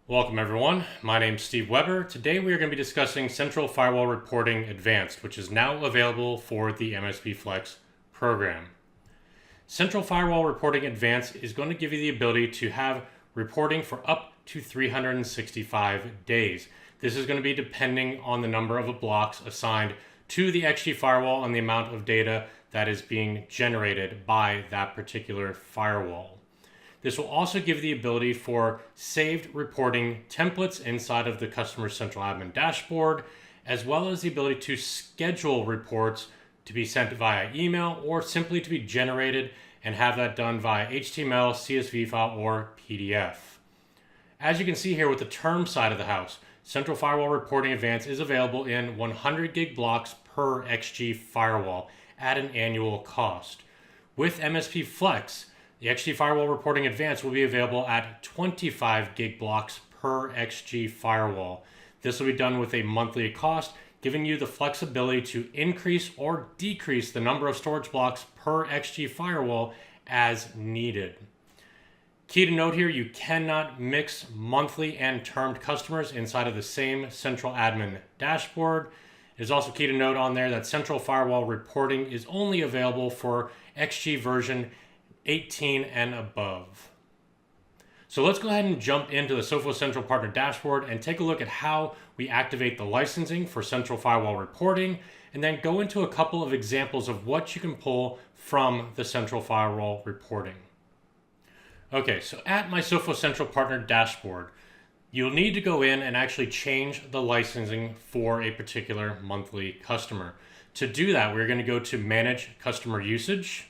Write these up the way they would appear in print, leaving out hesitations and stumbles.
Welcome everyone, my name is Steve Weber. Today we are going to be discussing Central Firewall Reporting Advanced, which is now available for the MSP Flex program. Central Firewall Reporting Advanced is going to give you the ability to have reporting for up to 365 days. This is going to be depending on the number of blocks assigned to the XG firewall and the amount of data that is being generated by that particular firewall. This will also give the ability for saved reporting templates inside of the customer central admin dashboard, as well as the ability to schedule reports to be sent via email or simply to be generated and have that done via HTML, CSV file, or PDF. As you can see here with the term side of the house, Central Firewall Reporting Advanced is available in 100 gig blocks per XG firewall at an annual cost. With MSP Flex, the XG Firewall Reporting Advanced will be available at 25 gig blocks per XG firewall. This will be done with a monthly cost, giving you the flexibility to increase or decrease the number of storage blocks per XG firewall as needed. Key to note here, you cannot mix monthly and termed customers inside of the same central admin dashboard. It is also key to note on there that Central Firewall Reporting is only available for XG version 18 and above. So let's go ahead and jump into the Sophos Central Partner Dashboard and take a look at how we activate the licensing for Central Firewall Reporting, and then go into a couple of examples of what you can pull from the Central Firewall Reporting. Okay, so at my Sophos Central Partner Dashboard, you'll need to go in and actually change the licensing for a particular monthly customer. To do that, we're going to go to Manage Customer Usage.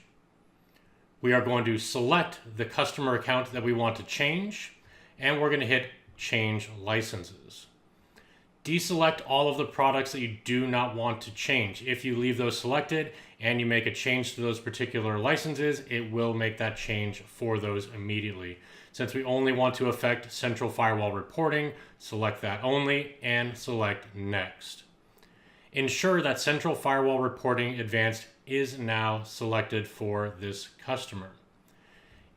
We are going to select the customer account that we want to change, and we're going to hit Change Licenses. Deselect all of the products that you do not want to change. If you leave those selected and you make a change to those particular licenses, it will make that change for those immediately. Since we only want to affect Central Firewall Reporting, select that only and select Next. Ensure that Central Firewall Reporting Advanced is now selected for this customer.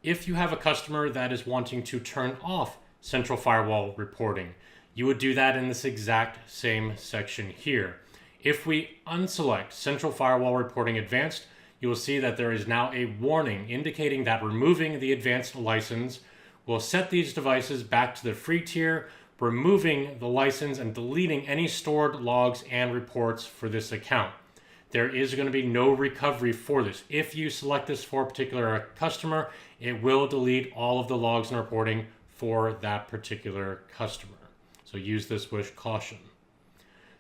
If you have a customer that is wanting to turn off Central Firewall Reporting, you would do that in this exact same section here. If we unselect Central Firewall Reporting Advanced, you will see that there is now a warning indicating that removing the advanced license will set these devices back to the free tier, removing the license and deleting any stored logs and reports for this account. There is going to be no recovery for this. If you select this for a particular customer, it will delete all of the logs and reporting for that particular customer. So use this with caution.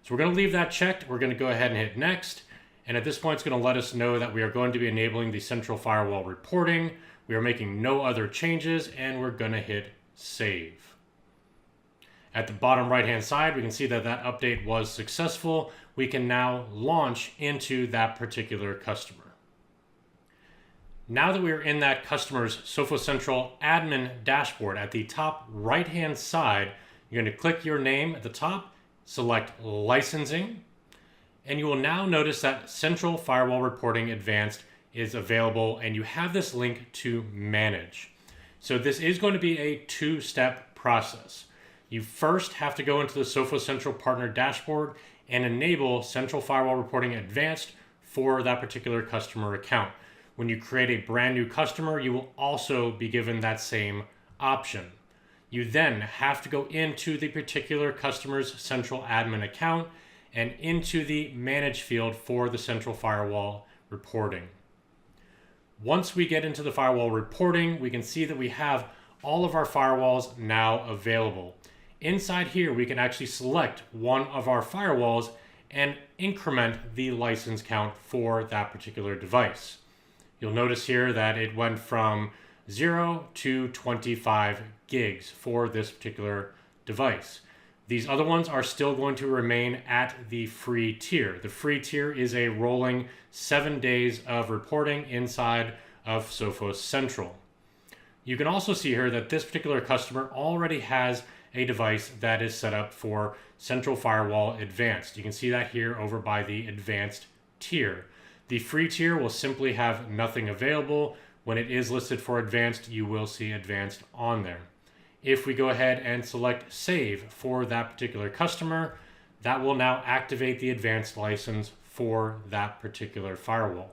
So we're going to leave that checked. We're going to go ahead and hit Next. And at this point, it's going to let us know that we are going to be enabling the Central Firewall Reporting. We are making no other changes, and we're going to hit Save. At the bottom right-hand side, we can see that that update was successful. We can now launch into that particular customer. Now that we're in that customer's Sophos Central admin dashboard, at the top right-hand side, you're going to click your name at the top, select Licensing, and you will now notice that Central Firewall Reporting Advanced is available, and you have this link to Manage. So this is going to be a two-step process. You first have to go into the Sophos Central Partner Dashboard and enable Central Firewall Reporting Advanced for that particular customer account. When you create a brand new customer, you will also be given that same option. You then have to go into the particular customer's central admin account and into the Manage field for the Central Firewall Reporting. Once we get into the Firewall Reporting, we can see that we have all of our firewalls now available. Inside here, we can actually select one of our firewalls and increment the license count for that particular device. You'll notice here that it went from 0 to 25 gigs for this particular device. These other ones are still going to remain at the free tier. The free tier is a rolling 7 days of reporting inside of Sophos Central. You can also see here that this particular customer already has a device that is set up for Central Firewall Advanced. You can see that here over by the Advanced tier. The free tier will simply have nothing available. When it is listed for Advanced, you will see Advanced on there. If we go ahead and select save for that particular customer, that will now activate the advanced license for that particular firewall.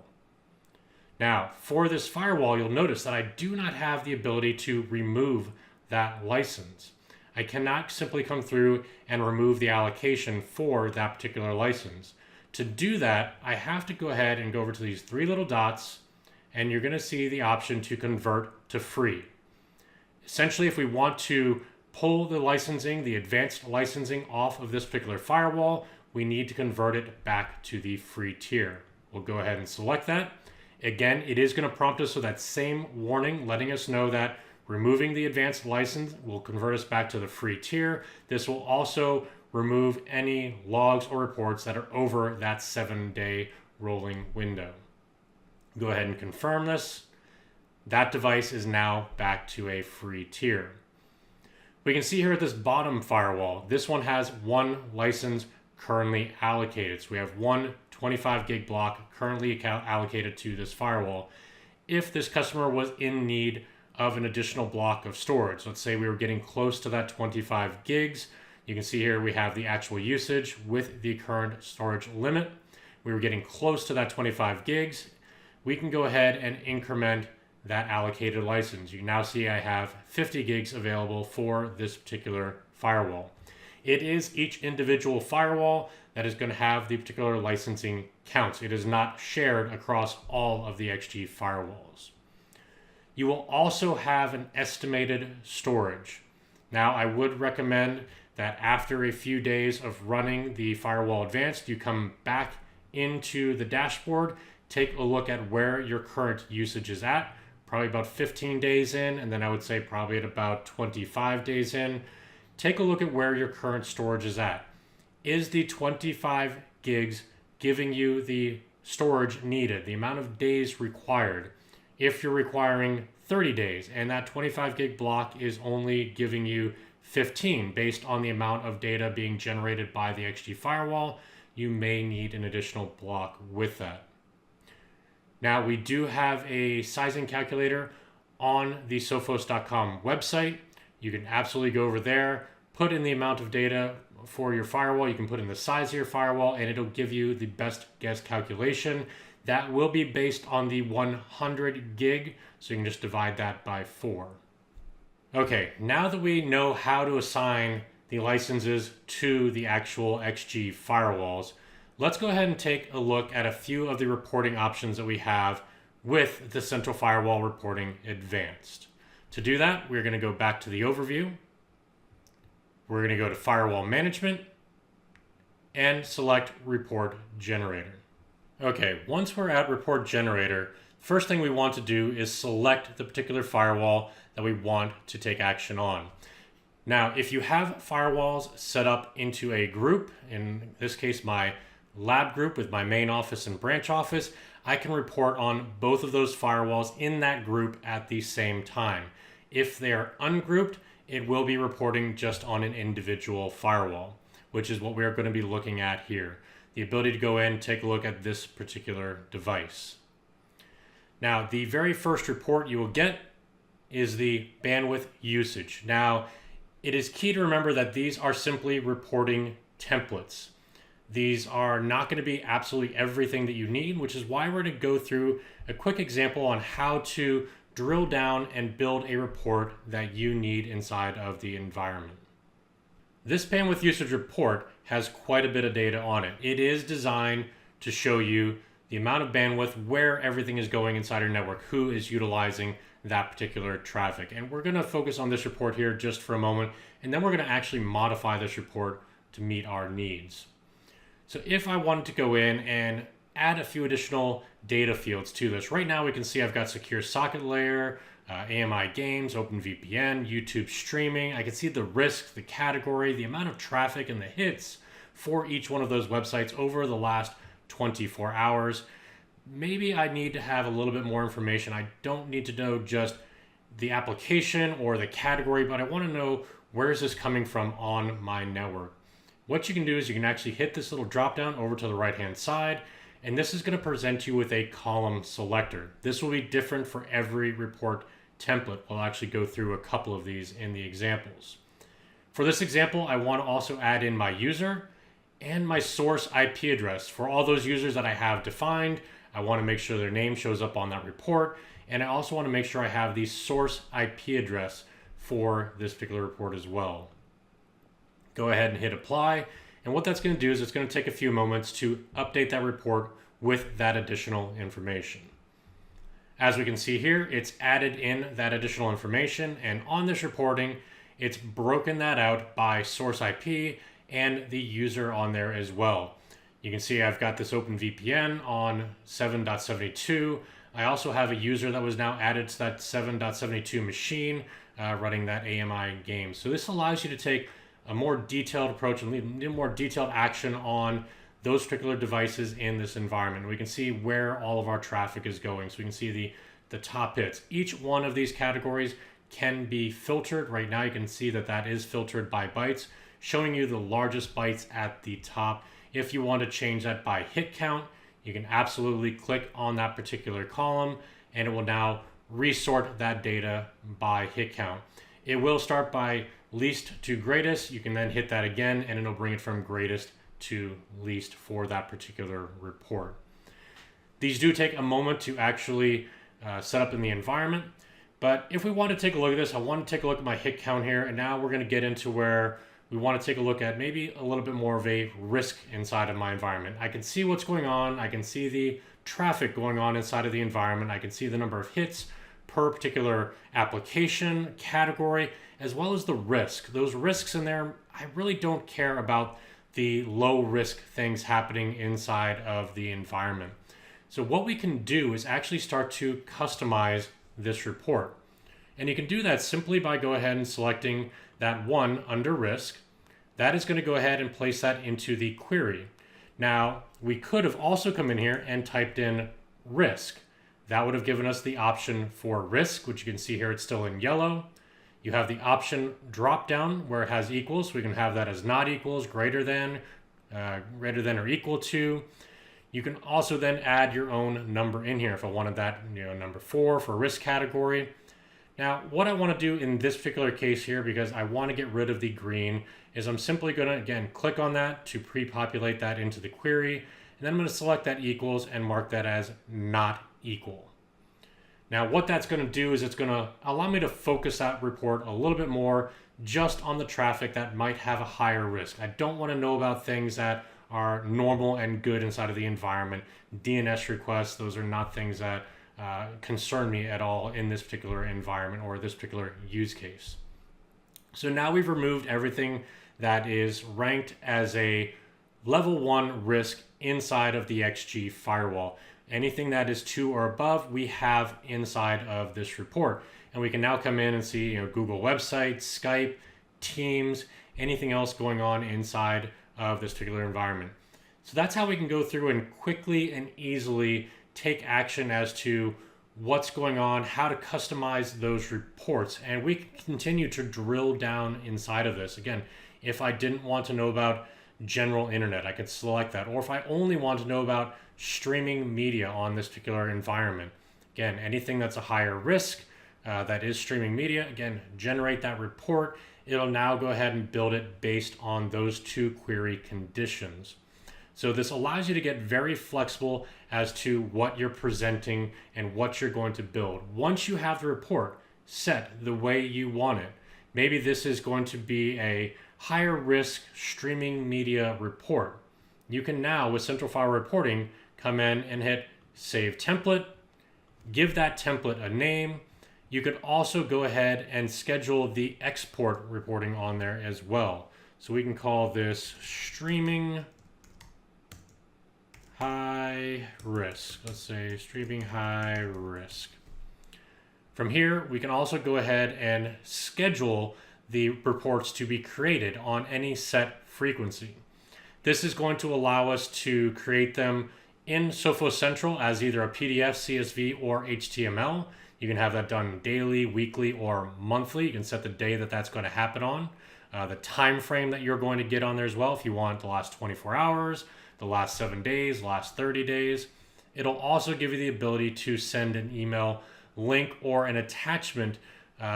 Now, for this firewall, you'll notice that I do not have the ability to remove that license. I cannot simply come through and remove the allocation for that particular license. To do that, I have to go ahead and go over to these three little dots, and you're going to see the option to convert to free. Essentially, if we want to pull the licensing, the advanced licensing off of this particular firewall, we need to convert it back to the free tier. We'll go ahead and select that. Again, it is going to prompt us with that same warning, letting us know that removing the advanced license will convert us back to the free tier. This will also remove any logs or reports that are over that 7-day rolling window. Go ahead and confirm this. That device is now back to a free tier. We can see here at this bottom firewall, this one has one license currently allocated. So we have one 25 gig block currently allocated to this firewall. If this customer was in need of an additional block of storage, let's say we were getting close to that 25 gigs, you can see here we have the actual usage with the current storage limit. We were getting close to that 25 gigs. We can go ahead and increment that allocated license. You can now see I have 50 gigs available for this particular firewall. It is each individual firewall that is going to have the particular licensing counts. It is not shared across all of the XG firewalls. You will also have an estimated storage. Now, I would recommend that after a few days of running the Firewall Advanced, you come back into the dashboard, take a look at where your current usage is at, probably about 15 days in, and then I would say probably at about 25 days in. Take a look at where your current storage is at. Is the 25 gigs giving you the storage needed, the amount of days required? If you're requiring 30 days and that 25 gig block is only giving you 15 based on the amount of data being generated by the XG firewall, you may need an additional block with that. Now, we do have a sizing calculator on the Sophos.com website. You can absolutely go over there, put in the amount of data for your firewall. You can put in the size of your firewall, and it'll give you the best guess calculation. That will be based on the 100 gig, so you can just divide that by 4. Okay, now that we know how to assign the licenses to the actual XG firewalls, let's go ahead and take a look at a few of the reporting options that we have with the Central Firewall Reporting Advanced. To do that, we're going to go back to the overview. We're going to go to Firewall Management and select Report Generator. Okay, once we're at Report Generator, first thing we want to do is select the particular firewall that we want to take action on. Now, if you have firewalls set up into a group, in this case my lab group with my main office and branch office, I can report on both of those firewalls in that group at the same time. If they are ungrouped, it will be reporting just on an individual firewall, which is what we're going to be looking at here. The ability to go in and take a look at this particular device. Now, the very first report you will get is the bandwidth usage. Now, it is key to remember that these are simply reporting templates. These are not going to be absolutely everything that you need, which is why we're going to go through a quick example on how to drill down and build a report that you need inside of the environment. This bandwidth usage report has quite a bit of data on it. It is designed to show you the amount of bandwidth, where everything is going inside your network, who is utilizing that particular traffic. And we're going to focus on this report here just for a moment, and then we're going to actually modify this report to meet our needs. So if I wanted to go in and add a few additional data fields to this, right now we can see I've got secure socket layer, AMI games, OpenVPN, YouTube streaming. I can see the risk, the category, the amount of traffic and the hits for each one of those websites over the last 24 hours. Maybe I need to have a little bit more information. I don't need to know just the application or the category, but I want to know where is this coming from on my network. What you can do is you can actually hit this little drop down over to the right hand side, and this is going to present you with a column selector. This will be different for every report template. We'll actually go through a couple of these in the examples. For this example, I want to also add in my user and my source IP address. For all those users that I have defined, I want to make sure their name shows up on that report. And I also want to make sure I have the source IP address for this particular report as well. Go ahead and hit apply. And what that's going to do is it's going to take a few moments to update that report with that additional information. As we can see here, it's added in that additional information, and on this reporting, it's broken that out by source IP and the user on there as well. You can see I've got this open VPN on 7.72. I also have a user that was now added to that 7.72 machine running that AMI game. So this allows you to take a more detailed approach and lead more detailed action on those particular devices in this environment. We can see where all of our traffic is going. So we can see the top hits. Each one of these categories can be filtered. Right now you can see that that is filtered by bytes, showing you the largest bytes at the top. If you want to change that by hit count, you can absolutely click on that particular column and it will now resort that data by hit count. It will start by least to greatest. You can then hit that again and it'll bring it from greatest to least for that particular report. These do take a moment to actually set up in the environment, but if we want to take a look at this, I want to take a look at my hit count here, and now we're going to get into where we want to take a look at maybe a little bit more of a risk inside of my environment. I can see what's going on. I can see the traffic going on inside of the environment. I can see the number of hits per particular application category, as well as the risk. Those risks in there, I really don't care about the low risk things happening inside of the environment. So what we can do is actually start to customize this report. And you can do that simply by go ahead and selecting that one under risk. That is going to go ahead and place that into the query. Now, we could have also come in here and typed in risk. That would have given us the option for risk, which you can see here, it's still in yellow. You have the option drop down where it has equals. So we can have that as not equals, greater than or equal to. You can also then add your own number in here if I wanted that, number 4 for risk category. Now, what I want to do in this particular case here, because I want to get rid of the green, is I'm simply going to, again, click on that to pre-populate that into the query. And then I'm going to select that equals and mark that as not equal. Now, what that's going to do is it's going to allow me to focus that report a little bit more just on the traffic that might have a higher risk. I don't want to know about things that are normal and good inside of the environment. DNS requests, those are not things that concern me at all in this particular environment or this particular use case. So now we've removed everything that is ranked as a level 1 risk inside of the XG firewall. Anything that is 2 or above, we have inside of this report. And we can now come in and see Google websites, Skype, Teams, anything else going on inside of this particular environment. So that's how we can go through and quickly and easily take action as to what's going on, how to customize those reports. And we can continue to drill down inside of this. Again, if I didn't want to know about general internet, I could select that. Or if I only want to know about streaming media on this particular environment, again, anything that's a higher risk that is streaming media, again, generate that report. It'll now go ahead and build it based on those 2 query conditions. So this allows you to get very flexible as to what you're presenting and what you're going to build. Once you have the report set the way you want it, maybe this is going to be a higher risk streaming media report. You can now, with Central Firewall Reporting, come in and hit Save Template, give that template a name. You could also go ahead and schedule the export reporting on there as well. So we can call this Streaming High Risk. Let's say Streaming High Risk. From here, we can also go ahead and schedule the reports to be created on any set frequency. This is going to allow us to create them in Sophos Central as either a PDF, CSV, or HTML. You can have that done daily, weekly, or monthly. You can set the day that that's going to happen on, the time frame that you're going to get on there as well. If you want the last 24 hours, the last 7 days, last 30 days. It'll also give you the ability to send an email link or an attachment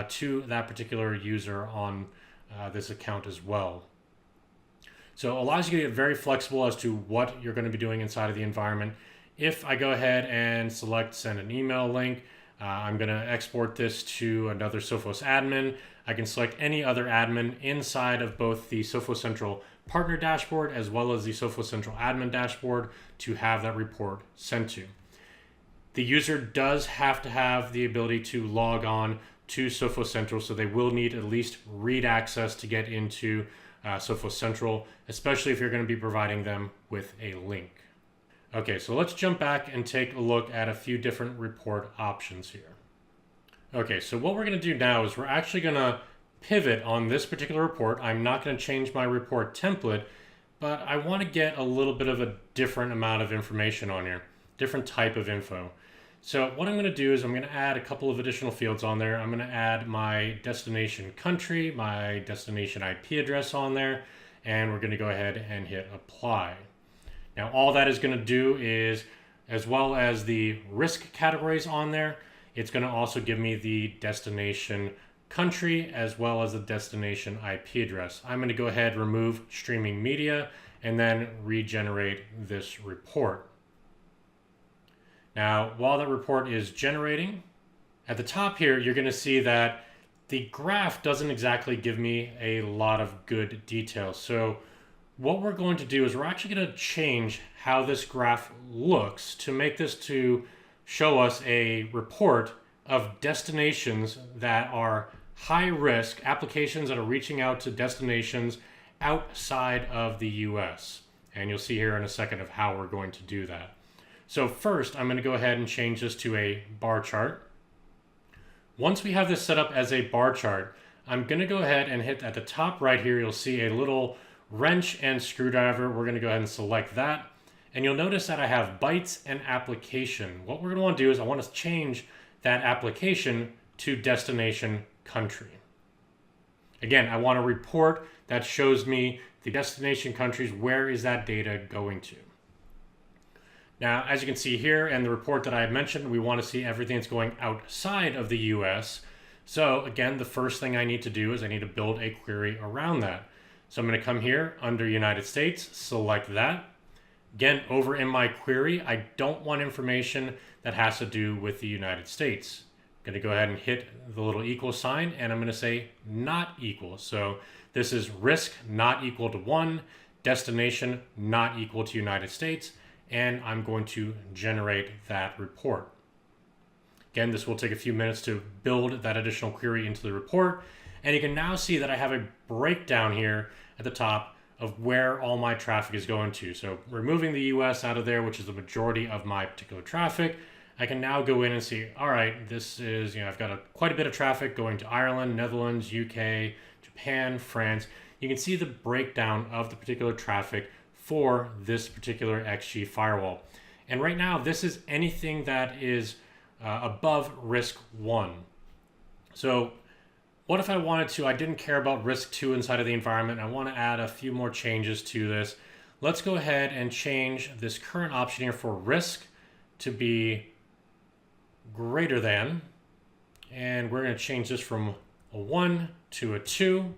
to that particular user on this account as well. So it allows you to get very flexible as to what you're going to be doing inside of the environment. If I go ahead and select send an email link, I'm going to export this to another Sophos admin. I can select any other admin inside of both the Sophos Central Partner Dashboard as well as the Sophos Central Admin Dashboard to have that report sent to. The user does have to have the ability to log on to Sophos Central, so they will need at least read access to get into Sophos Central, especially if you're going to be providing them with a link. Okay, so let's jump back and take a look at a few different report options here. Okay, so what we're going to do now is we're actually going to pivot on this particular report. I'm not going to change my report template, but I want to get a little bit of a different amount of information on here, different type of info. So what I'm going to do is I'm going to add a couple of additional fields on there. I'm going to add my destination country, my destination IP address on there, and we're going to go ahead and hit apply. Now all that is going to do is, as well as the risk categories on there, it's going to also give me the destination country as well as the destination IP address. I'm going to go ahead, remove streaming media, and then regenerate this report. Now, while that report is generating, at the top here, you're going to see that the graph doesn't exactly give me a lot of good details. So what we're going to do is we're actually going to change how this graph looks to make this to show us a report of destinations that are high risk, applications that are reaching out to destinations outside of the US. And you'll see here in a second of how we're going to do that. So first, I'm going to go ahead and change this to a bar chart. Once we have this set up as a bar chart, I'm going to go ahead and hit at the top right here, you'll see a little wrench and screwdriver. We're going to go ahead and select that. And you'll notice that I have bytes and application. What we're going to want to do is I want to change that application to destination country. Again, I want a report that shows me the destination countries. Where is that data going to? Now, as you can see here in the report that I had mentioned, we want to see everything that's going outside of the US. So again, the first thing I need to do is I need to build a query around that. So I'm going to come here under United States, select that. Again, over in my query, I don't want information that has to do with the United States. I'm going to go ahead and hit the little equal sign, and I'm going to say not equal. So this is risk not equal to 1, destination not equal to United States, and I'm going to generate that report. Again, this will take a few minutes to build that additional query into the report. And you can now see that I have a breakdown here at the top of where all my traffic is going to. So removing the US out of there, which is the majority of my particular traffic, I can now go in and see, all right, this is, I've got quite a bit of traffic going to Ireland, Netherlands, UK, Japan, France. You can see the breakdown of the particular traffic for this particular XG firewall. And right now, this is anything that is above risk 1. So what if I wanted to, I didn't care about risk 2 inside of the environment. I want to add a few more changes to this. Let's go ahead and change this current option here for risk to be greater than. And we're going to change this from a 1 to a 2.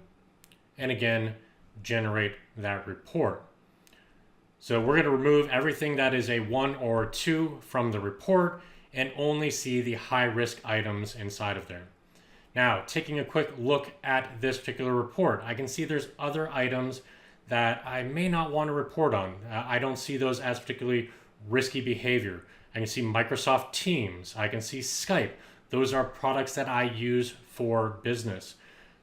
And again, generate that report. So we're going to remove everything that is a 1 or 2 from the report and only see the high risk items inside of there. Now, taking a quick look at this particular report, I can see there's other items that I may not want to report on. I don't see those as particularly risky behavior. I can see Microsoft Teams. I can see Skype. Those are products that I use for business.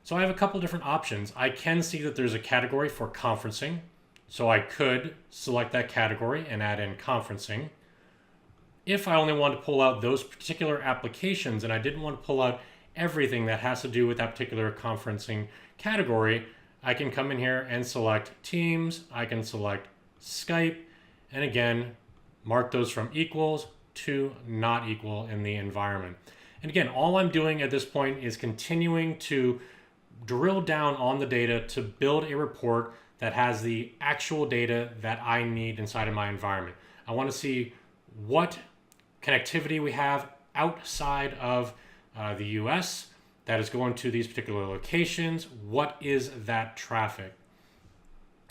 So I have a couple different options. I can see that there's a category for conferencing. So I could select that category and add in conferencing. If I only want to pull out those particular applications and I didn't want to pull out everything that has to do with that particular conferencing category, I can come in here and select Teams. I can select Skype, and again, mark those from equals to not equal in the environment. And again, all I'm doing at this point is continuing to drill down on the data to build a report that has the actual data that I need inside of my environment. I want to see what connectivity we have outside of the US that is going to these particular locations. What is that traffic?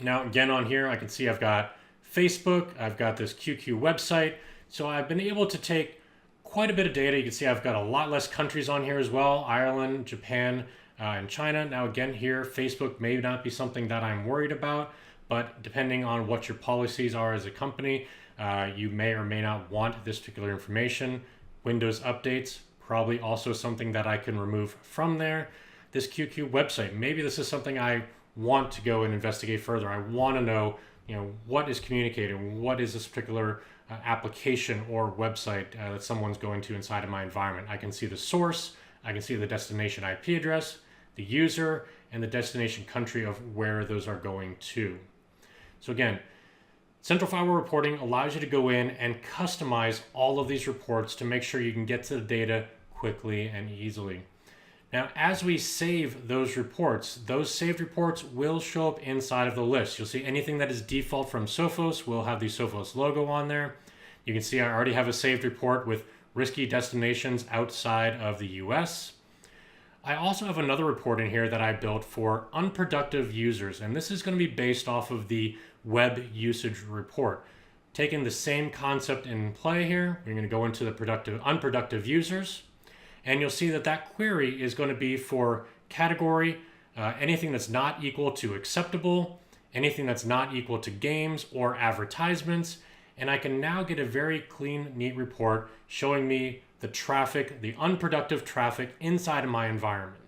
Now, again, on here, I can see I've got Facebook, I've got this QQ website. So I've been able to take quite a bit of data. You can see I've got a lot less countries on here as well: Ireland, Japan, and China. Now, again, here, Facebook may not be something that I'm worried about, but depending on what your policies are as a company, you may or may not want this particular information. Windows updates, probably also something that I can remove from there. This QQ website, maybe this is something I want to go and investigate further. I want to know, what is communicating, what is this particular application or website that someone's going to inside of my environment. I can see the source, I can see the destination IP address, the user, and the destination country of where those are going to. So again, Central Firewall Reporting allows you to go in and customize all of these reports to make sure you can get to the data quickly and easily. Now, as we save those reports, those saved reports will show up inside of the list. You'll see anything that is default from Sophos will have the Sophos logo on there. You can see I already have a saved report with risky destinations outside of the US. I also have another report in here that I built for unproductive users, and this is going to be based off of the web usage report. Taking the same concept in play here, we're going to go into the unproductive users. And you'll see that that query is going to be for category, anything that's not equal to acceptable, anything that's not equal to games or advertisements. And I can now get a very clean, neat report showing me the traffic, the unproductive traffic inside of my environment.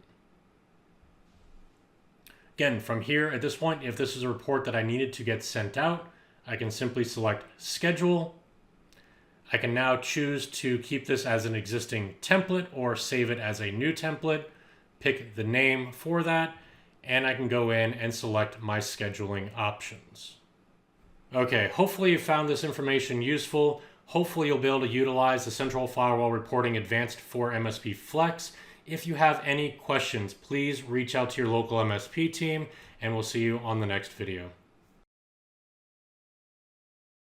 Again, from here at this point, if this is a report that I needed to get sent out, I can simply select schedule. I can now choose to keep this as an existing template or save it as a new template, pick the name for that, and I can go in and select my scheduling options. Okay, hopefully you found this information useful. Hopefully you'll be able to utilize the Central Firewall Reporting Advanced for MSP Flex. If you have any questions, please reach out to your local MSP team, and we'll see you on the next video.